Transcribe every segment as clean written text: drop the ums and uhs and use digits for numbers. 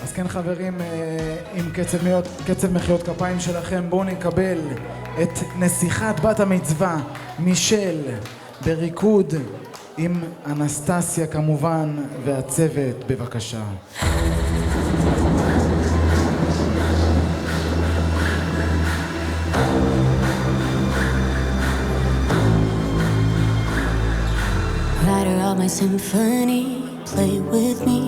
אז כן חברים, עם קצב מחיאות כפיים שלכם, בואו נקבל את נסיכת בת המצווה מישל בריקוד עם אנסטסיה כמובן והצוות, בבקשה. Writer of my symphony, play with me,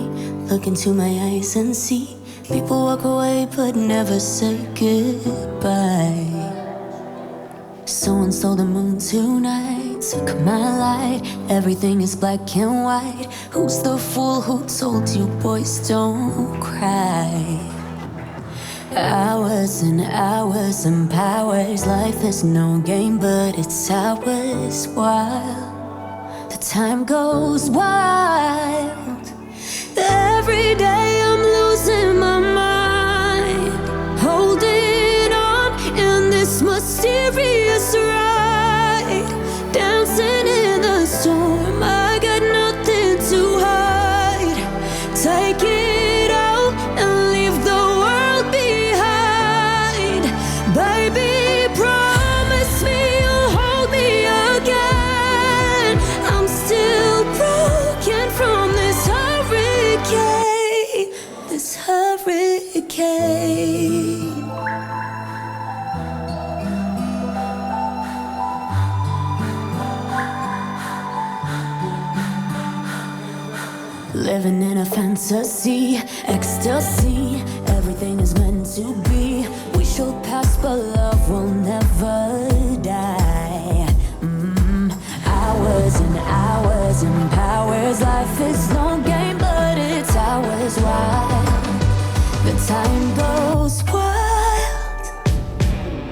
look into my eyes and see. People walk away but never say goodbye. Someone stole the moon tonight, took my light. Everything is black and white. Who's the fool who told you boys don't cry? Hours and hours and powers. Life is no game but it's ours. Wild, the time goes wild. Every day I'm losing my mind, holding on in this mysterious ride, dancing in the storm. I got nothing to hide. Take it out and leave the world behind. Baby, promise me you'll hold me again. I'm still broken from this hurricane, this hurricane. Living in a fantasy, ecstasy. Everything is meant to be. We shall pass but love will never die. Hours and hours and powers. Life is no game but it's ours. Wild, the time goes wild.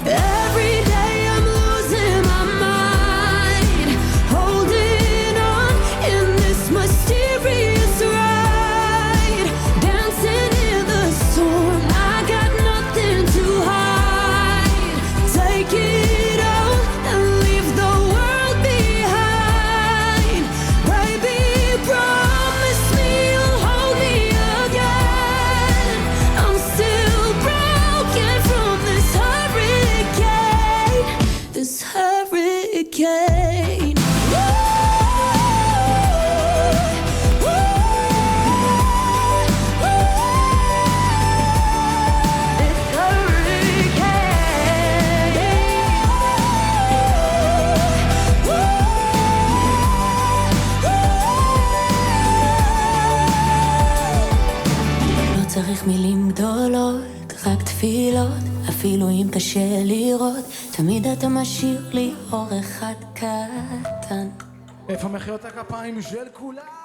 Every day I'm losing my mind, holding on in this mysterious ride, dancing in the storm. I got nothing to hide. Take it out and leave the world behind. Baby, promise me you'll hold me again. I'm still broken from this hurricane, this hurricane. לא צריך מילים גדולות, רק תפילות. אפילו אם קשה לראות, תמיד אתה משאיר לי אור אחד קטן. איפה מחיאות הכפיים של כולם?